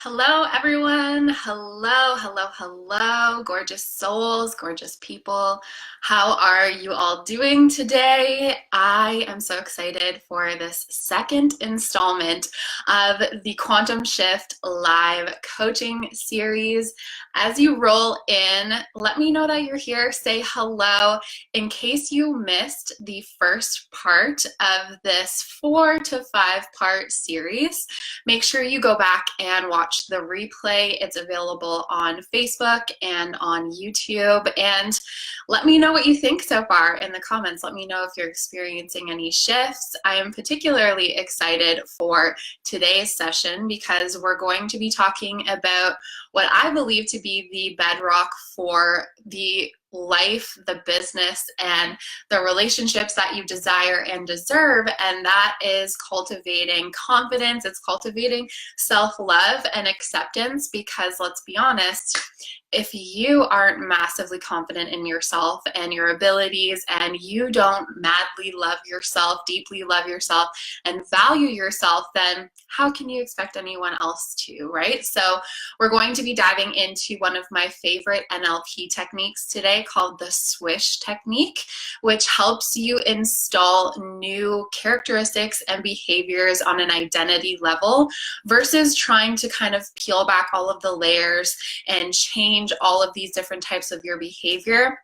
Hello, everyone. Hello, gorgeous souls, gorgeous people. How are you all doing today? I am so excited for this second installment of the Quantum Shift live coaching series. As you roll in, let me know that you're here. Say hello. In case you missed the first part of this 4 to 5 part series, make sure you go back and watch the replay. It's available on Facebook and on YouTube. And let me know what you think so far in the comments. Let me know if you're experiencing any shifts. I am particularly excited for today's session because we're going to be talking about what I believe to be the bedrock for the life, the business, and the relationships that you desire and deserve, and that is cultivating confidence. It's cultivating self-love and acceptance, because let's be honest, if you aren't massively confident in yourself and your abilities, and you don't madly love yourself, deeply love yourself, and value yourself, then how can you expect anyone else to, right? So we're going to be diving into one of my favorite NLP techniques today called the Swish Technique, which helps you install new characteristics and behaviors on an identity level versus trying to kind of peel back all of the layers and change all of these different types of your behavior.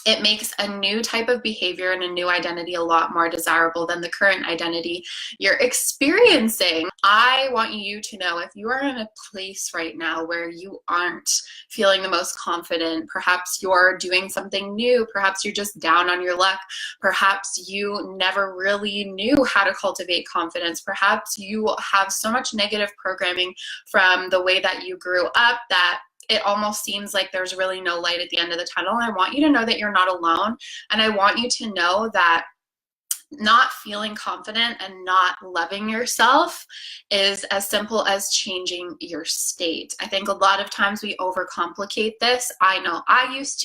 It makes a new type of behavior and a new identity a lot more desirable than the current identity you're experiencing. I want you to know, if you are in a place right now where you aren't feeling the most confident, perhaps you're doing something new, perhaps you're just down on your luck, perhaps you never really knew how to cultivate confidence, perhaps you have so much negative programming from the way that you grew up that it almost seems like there's really no light at the end of the tunnel. I want you to know that you're not alone. And I want you to know that not feeling confident and not loving yourself is as simple as changing your state. I think a lot of times we overcomplicate this. I know I used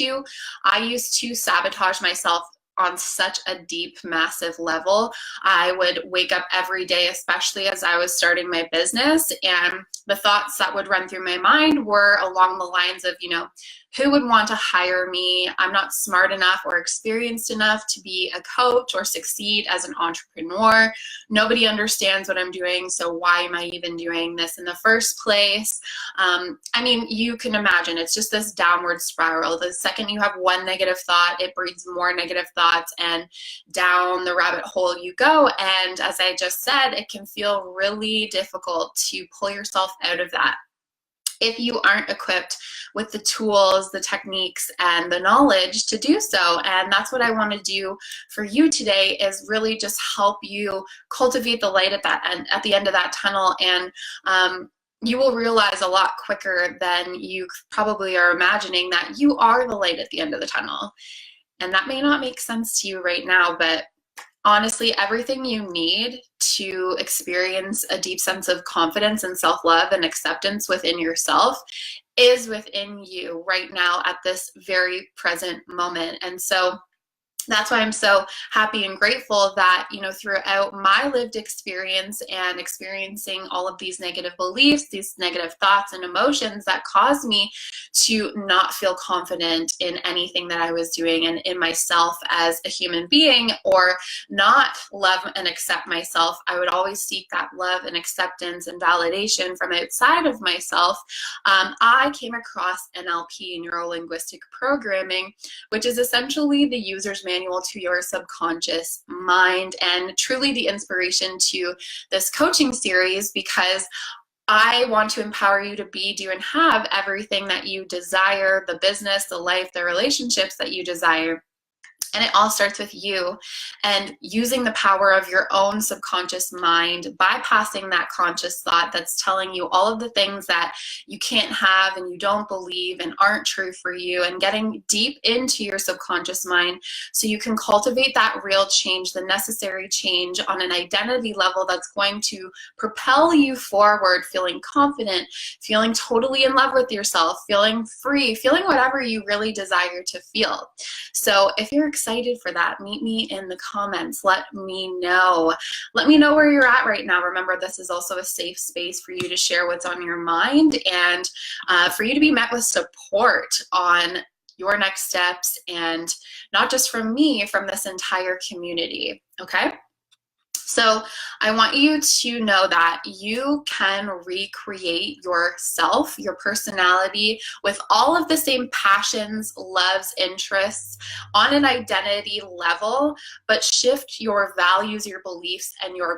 to sabotage myself on such a deep, massive level. I would wake up every day, especially as I was starting my business, and the thoughts that would run through my mind were along the lines of, who would want to hire me? I'm not smart enough or experienced enough to be a coach or succeed as an entrepreneur. Nobody understands what I'm doing, so why am I even doing this in the first place? You can imagine, it's just this downward spiral. The second you have one negative thought, it breeds more negative thoughts, and down the rabbit hole you go. And as I just said, it can feel really difficult to pull yourself out of that if you aren't equipped with the tools, the techniques, and the knowledge to do so. And that's what I want to do for you today, is really just help you cultivate the light at the end of that tunnel. And you will realize a lot quicker than you probably are imagining that you are the light at the end of the tunnel. And that may not make sense to you right now, but honestly, everything you need to experience a deep sense of confidence and self-love and acceptance within yourself is within you right now at this very present moment. And so that's why I'm so happy and grateful that, throughout my lived experience and experiencing all of these negative beliefs, these negative thoughts and emotions that caused me to not feel confident in anything that I was doing and in myself as a human being, or not love and accept myself, I would always seek that love and acceptance and validation from outside of myself. I came across NLP, neuro-linguistic programming, which is essentially the user's manual to your subconscious mind, and truly the inspiration to this coaching series, because I want to empower you to be, do, and have everything that you desire, the business, the life, the relationships that you desire. And it all starts with you and using the power of your own subconscious mind, bypassing that conscious thought that's telling you all of the things that you can't have and you don't believe and aren't true for you, and getting deep into your subconscious mind so you can cultivate that real change, the necessary change on an identity level that's going to propel you forward, feeling confident, feeling totally in love with yourself, feeling free, feeling whatever you really desire to feel. So if you're excited for that. Meet me in the comments. Let me know. Let me know where you're at right now. Remember, this is also a safe space for you to share what's on your mind and for you to be met with support on your next steps, and not just from me, from this entire community, okay? So I want you to know that you can recreate yourself, your personality, with all of the same passions, loves, interests on an identity level, but shift your values, your beliefs, and your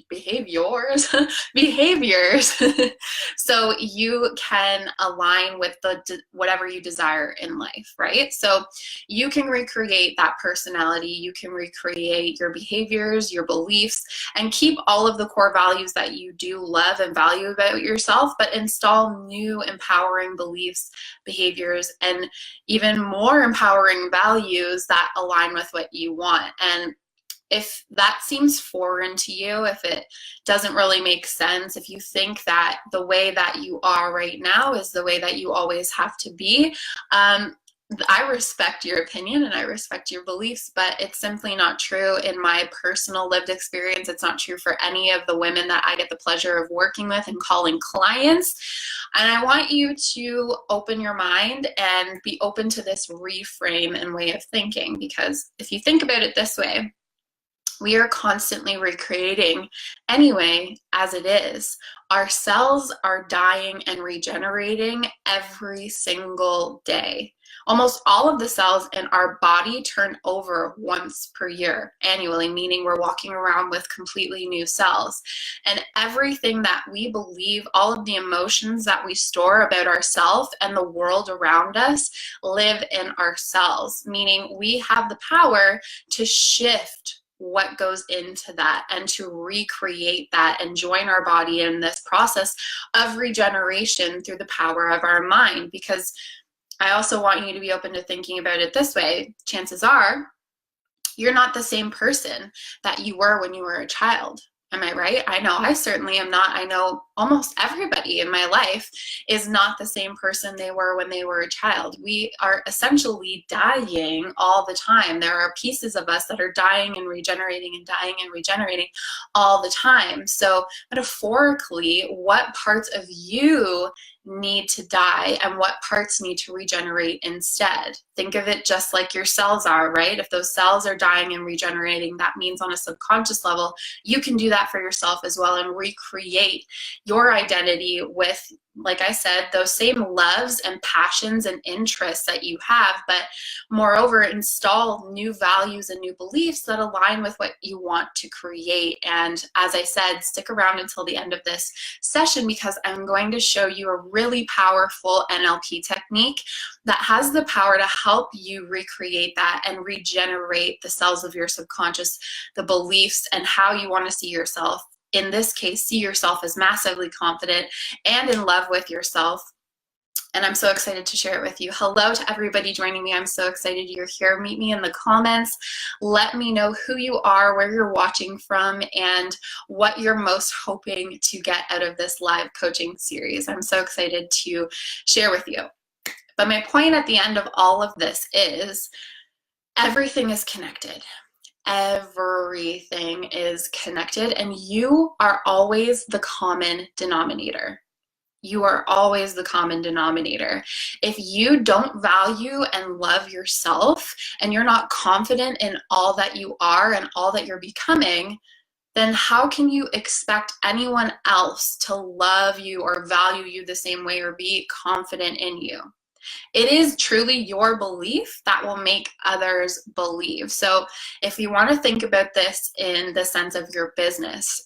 behaviors so you can align with whatever you desire in life, right? So you can recreate that personality, you can recreate your behaviors, your beliefs, and keep all of the core values that you do love and value about yourself, but install new empowering beliefs, behaviors, and even more empowering values that align with what you want. And if that seems foreign to you, if it doesn't really make sense, if you think that the way that you are right now is the way that you always have to be, I respect your opinion and I respect your beliefs, but it's simply not true in my personal lived experience. It's not true for any of the women that I get the pleasure of working with and calling clients. And I want you to open your mind and be open to this reframe and way of thinking, because if you think about it this way, we are constantly recreating anyway as it is. Our cells are dying and regenerating every single day. Almost all of the cells in our body turn over once per year annually, meaning we're walking around with completely new cells. And everything that we believe, all of the emotions that we store about ourselves and the world around us live in our cells, meaning we have the power to shift what goes into that and to recreate that and join our body in this process of regeneration through the power of our mind. Because I also want you to be open to thinking about it this way. Chances are you're not the same person that you were when you were a child. Am I right? I know I certainly am not. I know almost everybody in my life is not the same person they were when they were a child. We are essentially dying all the time. There are pieces of us that are dying and regenerating and dying and regenerating all the time. So metaphorically, what parts of you need to die and what parts need to regenerate instead? Think of it just like your cells are, right? If those cells are dying and regenerating, that means on a subconscious level, you can do that for yourself as well and recreate your identity with, like I said, those same loves and passions and interests that you have, but moreover, install new values and new beliefs that align with what you want to create. And as I said, stick around until the end of this session, because I'm going to show you a really powerful NLP technique that has the power to help you recreate that and regenerate the cells of your subconscious, the beliefs, and how you want to see yourself. In this case, see yourself as massively confident and in love with yourself. And I'm so excited to share it with you. Hello to everybody joining me. I'm so excited you're here. Meet me in the comments. Let me know who you are, where you're watching from, and what you're most hoping to get out of this live coaching series. I'm so excited to share with you. But my point at the end of all of this is everything is connected. Everything is connected, and you are always the common denominator. You are always the common denominator. If you don't value and love yourself and you're not confident in all that you are and all that you're becoming, then how can you expect anyone else to love you or value you the same way or be confident in you? It is truly your belief that will make others believe. So if you want to think about this in the sense of your business,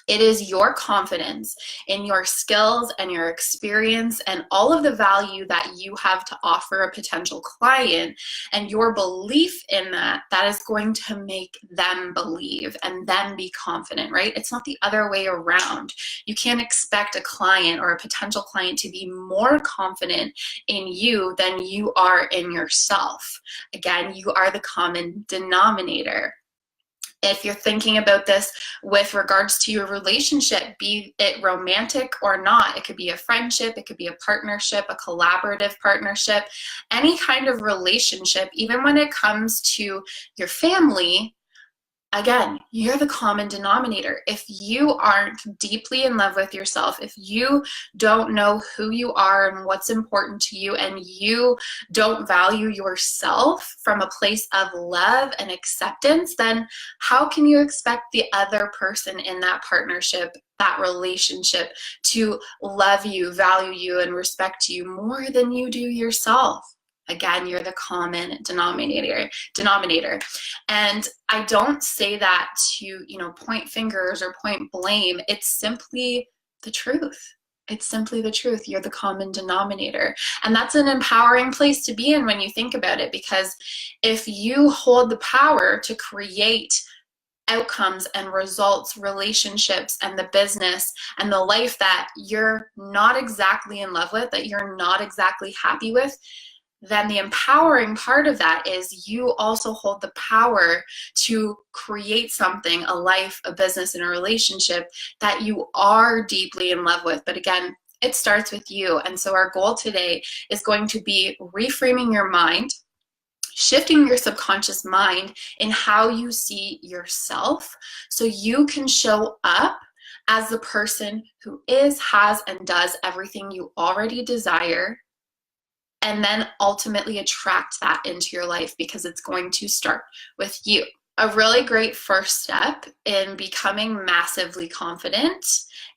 it is your confidence in your skills and your experience and all of the value that you have to offer a potential client, and your belief in that is going to make them believe and then be confident, right? It's not the other way around. You can't expect a client or a potential client to be more confident in you than you are in yourself. Again, you are the common denominator. If you're thinking about this with regards to your relationship, be it romantic or not, it could be a friendship, it could be a partnership, a collaborative partnership, any kind of relationship, even when it comes to your family. Again, you're the common denominator. If you aren't deeply in love with yourself, if you don't know who you are and what's important to you, and you don't value yourself from a place of love and acceptance, then how can you expect the other person in that partnership, that relationship, to love you, value you, and respect you more than you do yourself? Again, you're the common denominator. And I don't say that to, point fingers or point blame. It's simply the truth. It's simply the truth. You're the common denominator. And that's an empowering place to be in when you think about it, because if you hold the power to create outcomes and results, relationships, and the business and the life that you're not exactly in love with, that you're not exactly happy with, then the empowering part of that is you also hold the power to create something, a life, a business, and a relationship that you are deeply in love with. But again, it starts with you. And so our goal today is going to be reframing your mind, shifting your subconscious mind in how you see yourself, so you can show up as the person who is, has, and does everything you already desire, and then ultimately attract that into your life, because it's going to start with you. A really great first step in becoming massively confident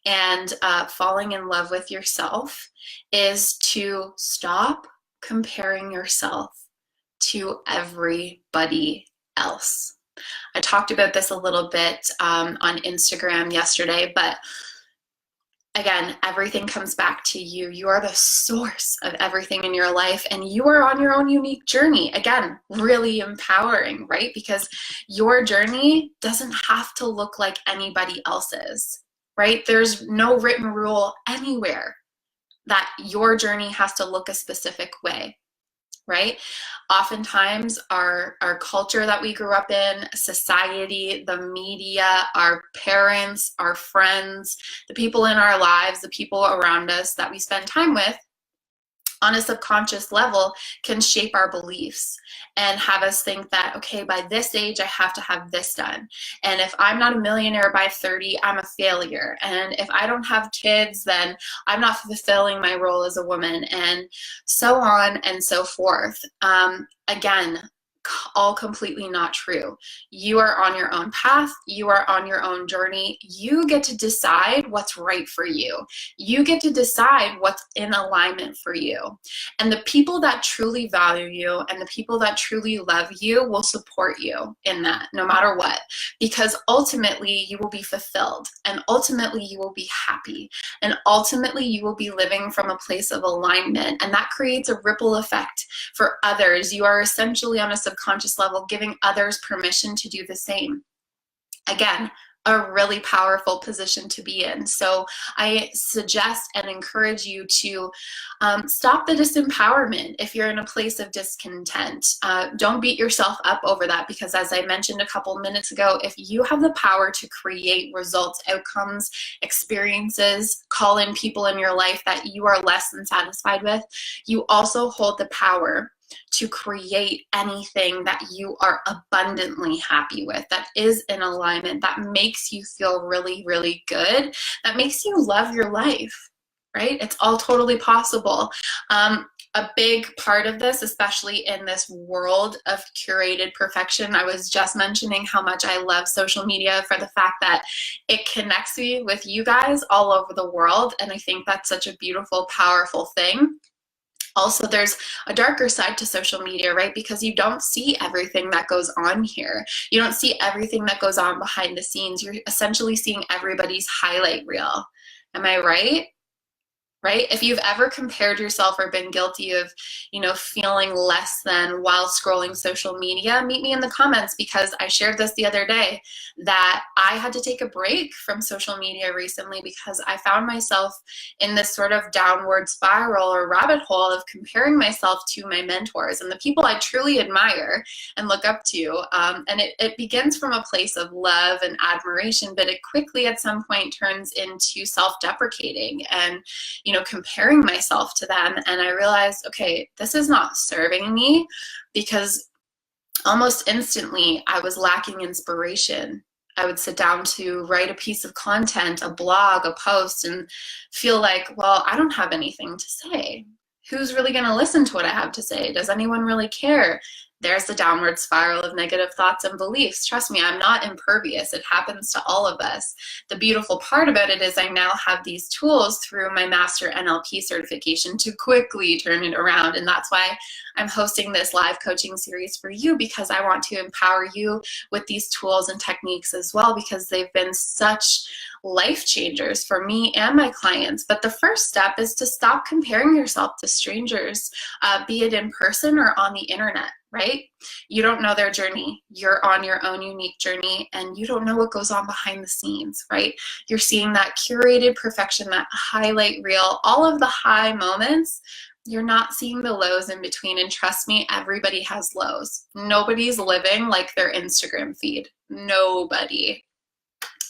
and falling in love with yourself is to stop comparing yourself to everybody else. I talked about this a little bit on Instagram yesterday, but again, everything comes back to you. You are the source of everything in your life, and you are on your own unique journey. Again, really empowering, right? Because your journey doesn't have to look like anybody else's, right? There's no written rule anywhere that your journey has to look a specific way, right? Oftentimes our culture that we grew up in, society, the media, our parents, our friends, the people in our lives, the people around us that we spend time with, on a subconscious level, can shape our beliefs and have us think that, okay, by this age, I have to have this done. And if I'm not a millionaire by 30, I'm a failure. And if I don't have kids, then I'm not fulfilling my role as a woman, and so on and so forth. Again, all completely not true. You are on your own path. You are on your own journey. You get to decide what's right for you. You get to decide what's in alignment for you. And the people that truly value you and the people that truly love you will support you in that, no matter what, because ultimately you will be fulfilled, and ultimately you will be happy, and ultimately you will be living from a place of alignment, and that creates a ripple effect for others. You are essentially on a subconscious level giving others permission to do the same. Again, a really powerful position to be in. So I suggest and encourage you to stop the disempowerment if you're in a place of discontent. Don't beat yourself up over that, because as I mentioned a couple minutes ago, if you have the power to create results, outcomes, experiences, call in people in your life that you are less than satisfied with, you also hold the power to create anything that you are abundantly happy with, that is in alignment, that makes you feel really, really good, that makes you love your life, right? It's all totally possible. A big part of this, especially in this world of curated perfection, I was just mentioning how much I love social media for the fact that it connects me with you guys all over the world, and I think that's such a beautiful, powerful thing. Also, there's a darker side to social media, right? Because you don't see everything that goes on here. You don't see everything that goes on behind the scenes. You're essentially seeing everybody's highlight reel. Am I right? right? If you've ever compared yourself or been guilty of, feeling less than while scrolling social media, meet me in the comments, because I shared this the other day that I had to take a break from social media recently because I found myself in this sort of downward spiral or rabbit hole of comparing myself to my mentors and the people I truly admire and look up to. And it begins from a place of love and admiration, but it quickly at some point turns into self-deprecating and comparing myself to them. And I realized, okay, this is not serving me, because almost instantly I was lacking inspiration. I would sit down to write a piece of content, a blog, a post, and feel like, well, I don't have anything to say. Who's really going to listen to what I have to say? Does anyone really care? There's the downward spiral of negative thoughts and beliefs. Trust me, I'm not impervious. It happens to all of us. The beautiful part about it is I now have these tools through my master NLP certification to quickly turn it around. And that's why I'm hosting this live coaching series for you, because I want to empower you with these tools and techniques as well, because they've been such life changers for me and my clients. But the first step is to stop comparing yourself to strangers, be it in person or on the internet, right? You don't know their journey. You're on your own unique journey, and you don't know what goes on behind the scenes, right? You're seeing that curated perfection, that highlight reel, all of the high moments. You're not seeing the lows in between. And trust me, everybody has lows. Nobody's living like their Instagram feed. Nobody.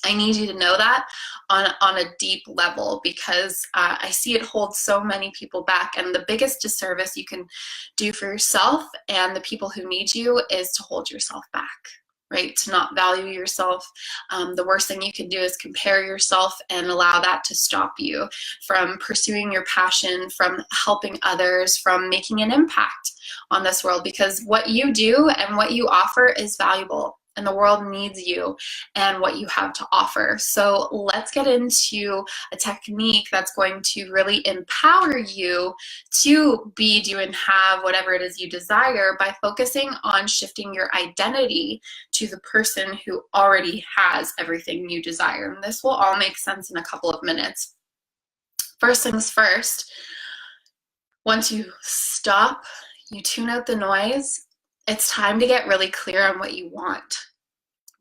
I need you to know that on a deep level, because I see it hold so many people back. And the biggest disservice you can do for yourself and the people who need you is to hold yourself back, right? To not value yourself. The worst thing you can do is compare yourself and allow that to stop you from pursuing your passion, from helping others, from making an impact on this world, because what you do and what you offer is valuable. And the world needs you and what you have to offer. So let's get into a technique that's going to really empower you to be, do, and have whatever it is you desire by focusing on shifting your identity to the person who already has everything you desire. And this will all make sense in a couple of minutes. First things first, once you stop, you tune out the noise, it's time to get really clear on what you want,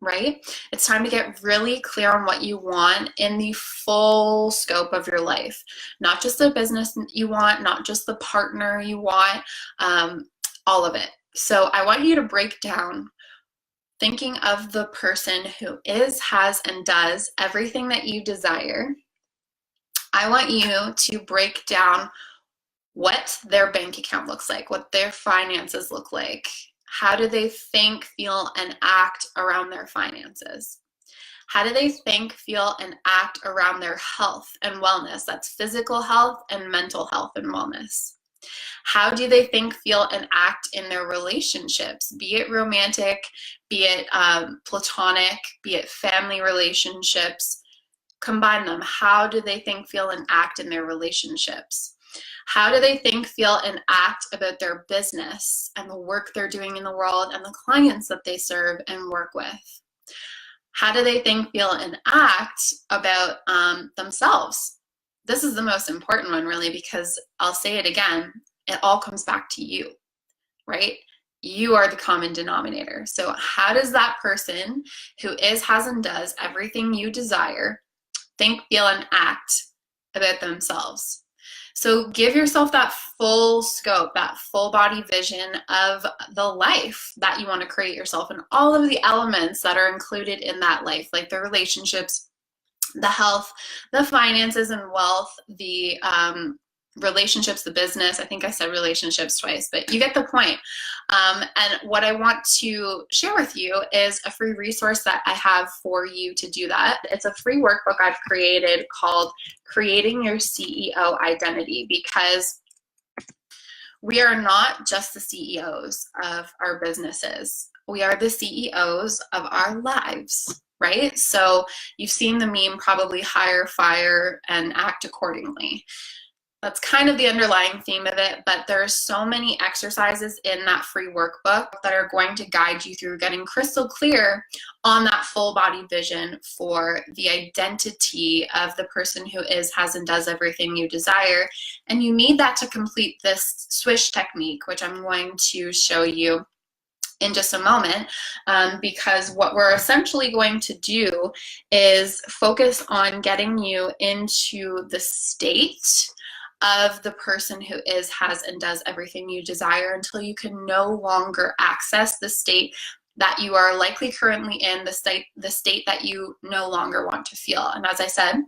right? It's time to get really clear on what you want in the full scope of your life. Not just the business you want, not just the partner you want, all of it. So I want you to break down thinking of the person who is, has, and does everything that you desire. I want you to break down what their bank account looks like, what their finances look like. How do they think, feel, and act around their finances? How do they think, feel, and act around their health and wellness? That's physical health and mental health and wellness. How do they think, feel, and act in their relationships, be it romantic, be it platonic, be it family relationships? Combine them. How do they think, feel, and act in their relationships? How do they think, feel, and act about their business and the work they're doing in the world and the clients that they serve and work with? How do they think, feel, and act about themselves? This is the most important one, really, because I'll say it again, it all comes back to you, right? You are the common denominator. So how does that person who is, has, and does everything you desire think, feel, and act about themselves? So give yourself that full scope, that full body vision of the life that you want to create yourself, and all of the elements that are included in that life, like the relationships, the health, the finances and wealth, the relationships, the business. I think I said relationships twice, but you get the point. And what I want to share with you is a free resource that I have for you to do that. It's a free workbook I've created called Creating Your CEO Identity, because we are not just the CEOs of our businesses. We are the CEOs of our lives, right? So you've seen the meme, probably hire, fire, and act accordingly. That's kind of the underlying theme of it, but there are so many exercises in that free workbook that are going to guide you through getting crystal clear on that full body vision for the identity of the person who is, has, and does everything you desire. And you need that to complete this swish technique, which I'm going to show you in just a moment, because what we're essentially going to do is focus on getting you into the state of the person who is, has, and does everything you desire until you can no longer access the state that you are likely currently in, the state that you no longer want to feel. And as I said,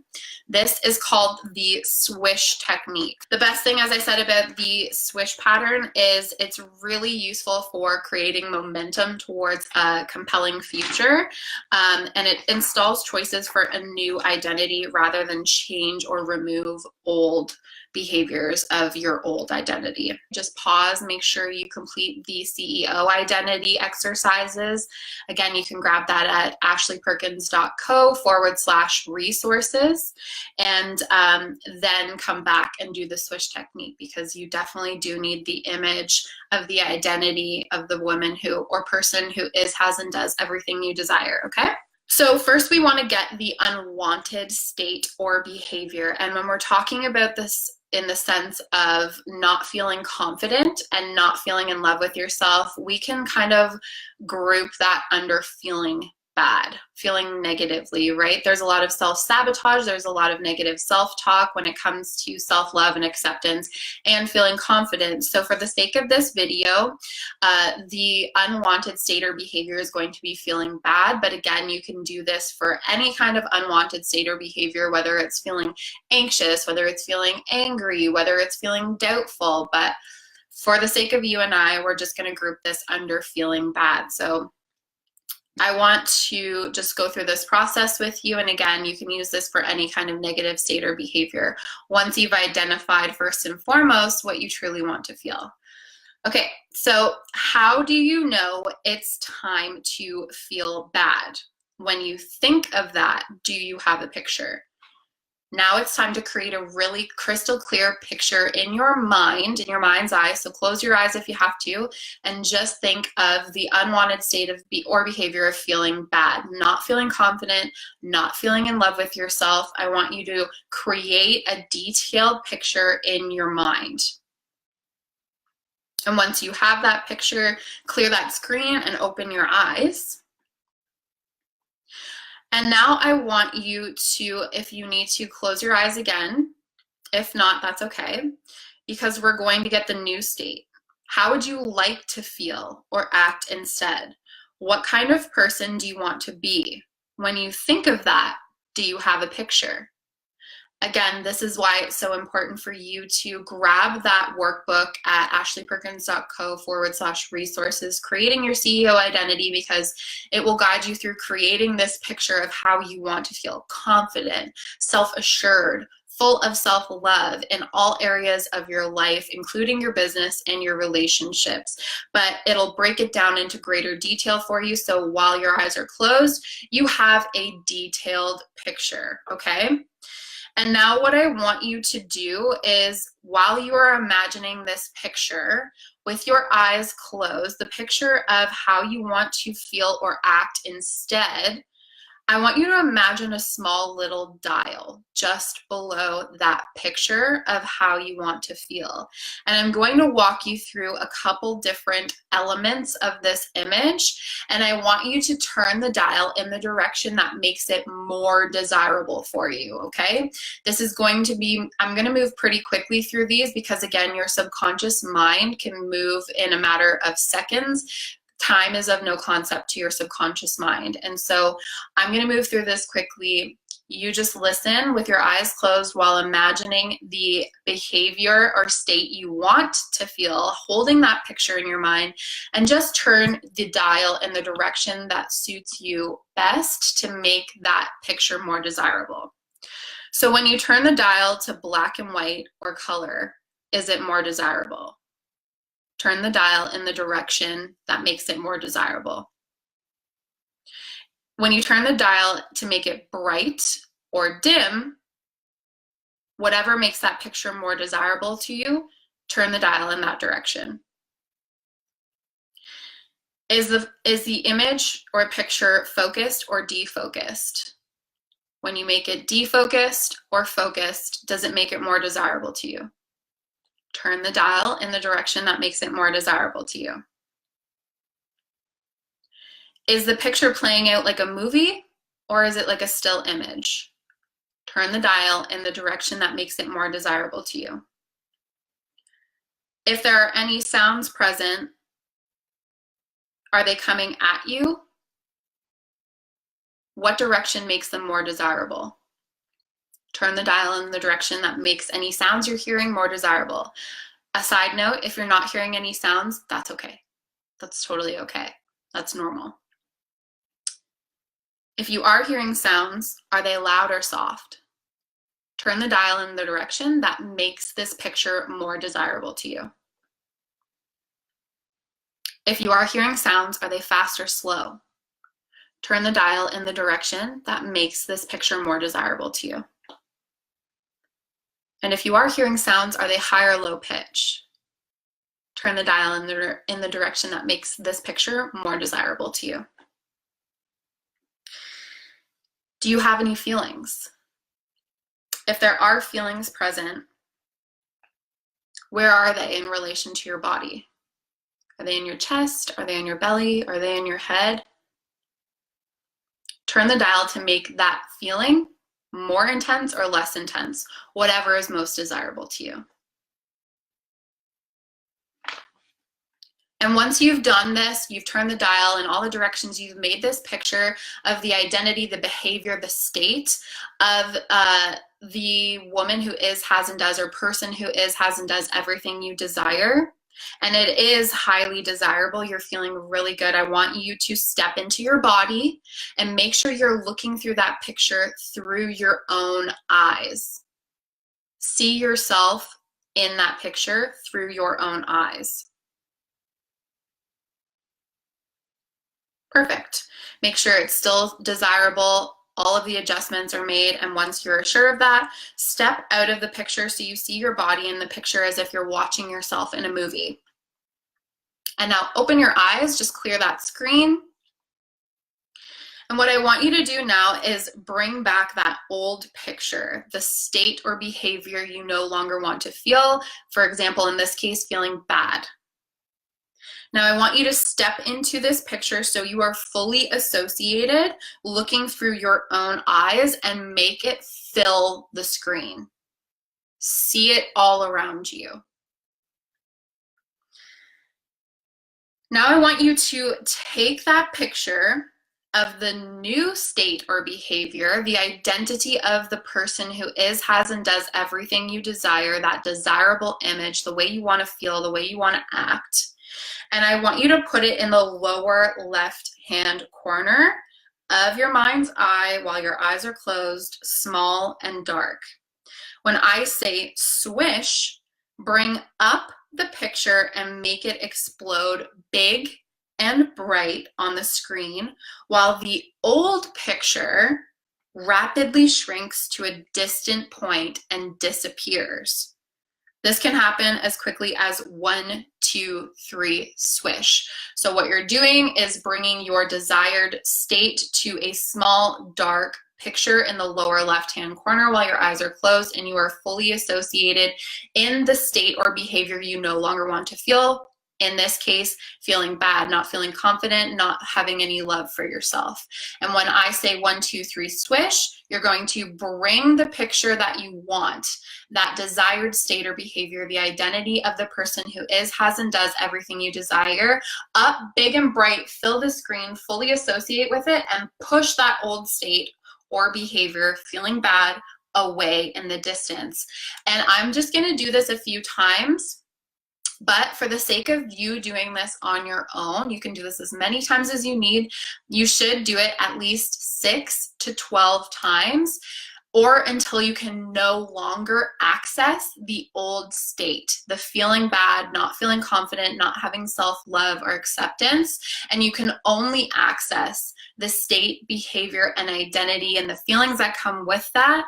this is called the swish technique. The best thing, as I said, about the swish pattern is it's really useful for creating momentum towards a compelling future, and it installs choices for a new identity rather than change or remove old behaviors of your old identity. Just pause, make sure you complete the CEO identity exercises. Again, you can grab that at ashleyperkins.co/resources, and then come back and do the swish technique, because you definitely do need the image of the identity of the woman who, or person who is, has, and does everything you desire, okay? So first we want to get the unwanted state or behavior. And when we're talking about this in the sense of not feeling confident and not feeling in love with yourself, we can kind of group that under feeling bad, feeling negatively, right? There's a lot of self-sabotage, there's a lot of negative self-talk when it comes to self-love and acceptance and feeling confident. So for the sake of this video, the unwanted state or behavior is going to be feeling bad. But again, you can do this for any kind of unwanted state or behavior, whether it's feeling anxious, whether it's feeling angry, whether it's feeling doubtful. But for the sake of you and I, we're just going to group this under feeling bad. So I want to just go through this process with you. And again, you can use this for any kind of negative state or behavior once you've identified first and foremost what you truly want to feel. Okay, so how do you know it's time to feel bad? When you think of that, do you have a picture? Now it's time to create a really crystal clear picture in your mind, in your mind's eye. So close your eyes if you have to, and just think of the unwanted state of or behavior of feeling bad, not feeling confident, not feeling in love with yourself. I want you to create a detailed picture in your mind. And once you have that picture, clear that screen and open your eyes. And now I want you to, if you need to, close your eyes again. If not, that's okay, because we're going to get the new state. How would you like to feel or act instead? What kind of person do you want to be? When you think of that, do you have a picture? Again, this is why it's so important for you to grab that workbook at ashleyperkins.co/resources, creating your CEO identity, because it will guide you through creating this picture of how you want to feel confident, self-assured, full of self-love in all areas of your life, including your business and your relationships. But it'll break it down into greater detail for you. So while your eyes are closed, you have a detailed picture, okay? And now what I want you to do is, while you are imagining this picture with your eyes closed, the picture of how you want to feel or act instead, I want you to imagine a small little dial just below that picture of how you want to feel. And I'm going to walk you through a couple different elements of this image, and I want you to turn the dial in the direction that makes it more desirable for you, okay? This is going to be, I'm going to move pretty quickly through these because, again, your subconscious mind can move in a matter of seconds. Time is of no concept to your subconscious mind. And so I'm going to move through this quickly. You just listen with your eyes closed while imagining the behavior or state you want to feel, holding that picture in your mind, and just turn the dial in the direction that suits you best to make that picture more desirable. So when you turn the dial to black and white or color, is it more desirable? Turn the dial in the direction that makes it more desirable. When you turn the dial to make it bright or dim, whatever makes that picture more desirable to you, turn the dial in that direction. Is the image or picture focused or defocused? When you make it defocused or focused, does it make it more desirable to you? Turn the dial in the direction that makes it more desirable to you. Is the picture playing out like a movie, or is it like a still image? Turn the dial in the direction that makes it more desirable to you. If there are any sounds present, are they coming at you? What direction makes them more desirable? Turn the dial in the direction that makes any sounds you're hearing more desirable. A side note, if you're not hearing any sounds, that's okay. That's totally okay. That's normal. If you are hearing sounds, are they loud or soft? Turn the dial in the direction that makes this picture more desirable to you. If you are hearing sounds, are they fast or slow? Turn the dial in the direction that makes this picture more desirable to you. And if you are hearing sounds, are they high or low pitch? Turn the dial in the direction that makes this picture more desirable to you. Do you have any feelings? If there are feelings present, where are they in relation to your body? Are they in your chest? Are they in your belly? Are they in your head? Turn the dial to make that feeling more intense or less intense, whatever is most desirable to you. And once you've done this, you've turned the dial in all the directions, you've made this picture of the identity, the behavior, the state of the woman who is, has, and does, or person who is, has, and does everything you desire. And it is highly desirable. You're feeling really good. I want you to step into your body and make sure you're looking through that picture through your own eyes. See yourself in that picture through your own eyes. Perfect. Make sure it's still desirable. All of the adjustments are made, and once you're sure of that, step out of the picture so you see your body in the picture as if you're watching yourself in a movie. And now open your eyes, just clear that screen. And what I want you to do now is bring back that old picture, the state or behavior you no longer want to feel. For example, in this case, feeling bad. Now I want you to step into this picture so you are fully associated, looking through your own eyes, and make it fill the screen. See it all around you. Now I want you to take that picture of the new state or behavior, the identity of the person who is, has, and does everything you desire, that desirable image, the way you want to feel, the way you want to act. And I want you to put it in the lower left-hand corner of your mind's eye while your eyes are closed, small and dark. When I say swish, bring up the picture and make it explode big and bright on the screen, while the old picture rapidly shrinks to a distant point and disappears. This can happen as quickly as 1, 2, 3, swish. So what you're doing is bringing your desired state to a small, dark picture in the lower left-hand corner while your eyes are closed, and you are fully associated in the state or behavior you no longer want to feel. In this case, feeling bad, not feeling confident, not having any love for yourself. And when I say 1, 2, 3, swish, you're going to bring the picture that you want, that desired state or behavior, the identity of the person who is, has, and does everything you desire, up big and bright, fill the screen, fully associate with it, and push that old state or behavior, feeling bad, away in the distance. And I'm just going to do this a few times. But for the sake of you doing this on your own, you can do this as many times as you need. You should do it at least 6 to 12 times. or until you can no longer access the old state, the feeling bad, not feeling confident, not having self-love or acceptance, and you can only access the state, behavior, and identity and the feelings that come with that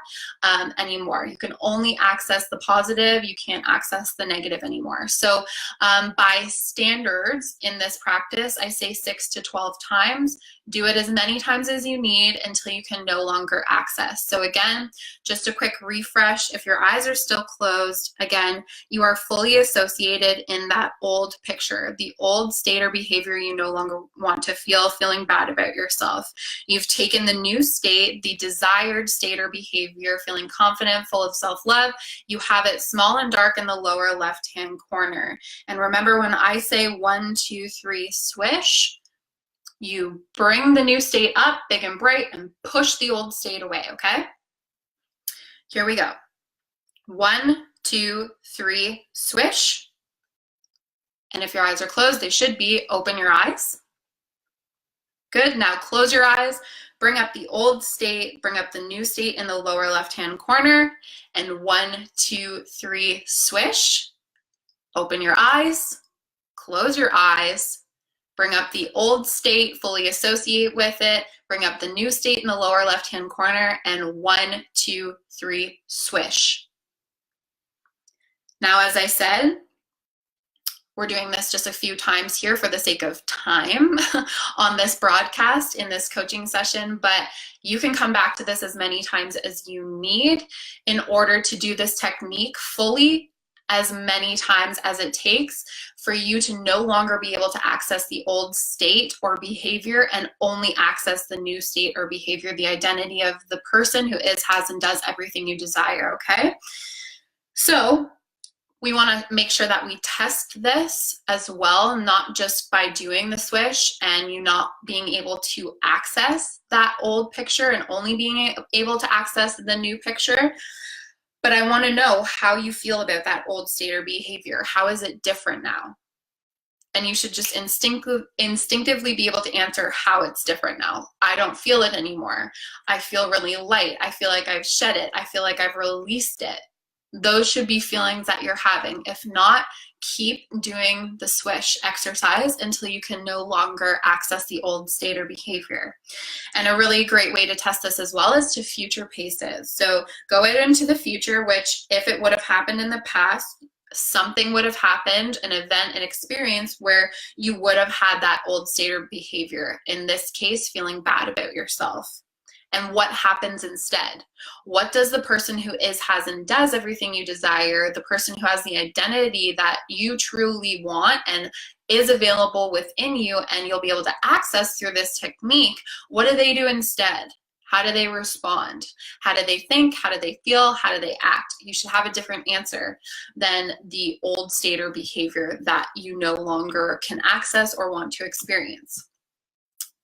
anymore. You can only access the positive, you can't access the negative anymore. So by standards in this practice, I say 6 to 12 times. Do it as many times as you need until you can no longer access. So again, just a quick refresh. If your eyes are still closed, again, you are fully associated in that old picture, the old state or behavior you no longer want to feel, feeling bad about yourself. You've taken the new state, the desired state or behavior, feeling confident, full of self-love. You have it small and dark in the lower left-hand corner. And remember, when I say 1, 2, 3, swish, you bring the new state up big and bright and push the old state away, okay? Here we go. 1, 2, 3, swish. And if your eyes are closed, they should be. Open your eyes. Good, now close your eyes. Bring up the old state, bring up the new state in the lower left-hand corner. And 1, 2, 3, swish. Open your eyes, close your eyes. Bring up the old state, fully associate with it. Bring up the new state in the lower left-hand corner, and 1, 2, 3, swish. Now, as I said, we're doing this just a few times here for the sake of time on this broadcast in this coaching session, but you can come back to this as many times as you need in order to do this technique fully, as many times as it takes for you to no longer be able to access the old state or behavior and only access the new state or behavior, the identity of the person who is, has, and does everything you desire, okay? So we want to make sure that we test this as well, not just by doing the swish and you not being able to access that old picture and only being able to access the new picture. But I want to know how you feel about that old state or behavior. How is it different now? And you should just instinctively be able to answer how it's different now. I don't feel it anymore. I feel really light. I feel like I've shed it. I feel like I've released it. Those should be feelings that you're having. If not, keep doing the swish exercise until you can no longer access the old state or behavior. And a really great way to test this as well is to future paces. So go out into the future, which if it would have happened in the past, something would have happened, an event, an experience where you would have had that old state or behavior. In this case, feeling bad about yourself. And what happens instead? What does the person who is, has, and does everything you desire, the person who has the identity that you truly want and is available within you and you'll be able to access through this technique, what do they do instead? How do they respond? How do they think? How do they feel? How do they act? You should have a different answer than the old state or behavior that you no longer can access or want to experience.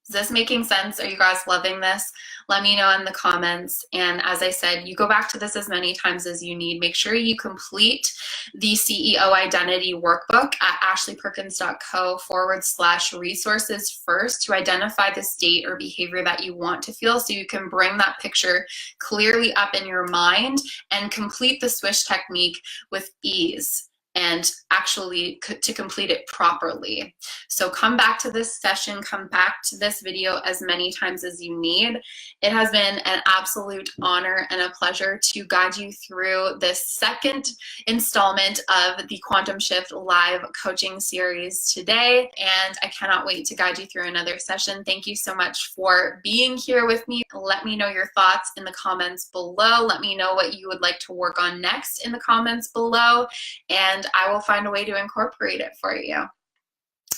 Is this making sense? Are you guys loving this? Let me know in the comments. And as I said, you go back to this as many times as you need. Make sure you complete the CEO Identity Workbook at ashleyperkins.co/resources first to identify the state or behavior that you want to feel so you can bring that picture clearly up in your mind and complete the swish technique with ease and actually to complete it properly. So come back to this session, come back to this video as many times as you need. It has been an absolute honor and a pleasure to guide you through this second installment of the Quantum Shift live coaching series today. And I cannot wait to guide you through another session. Thank you so much for being here with me. Let me know your thoughts in the comments below. Let me know what you would like to work on next in the comments below. And I will find a way to incorporate it for you.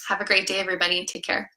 Have a great day, everybody. Take care.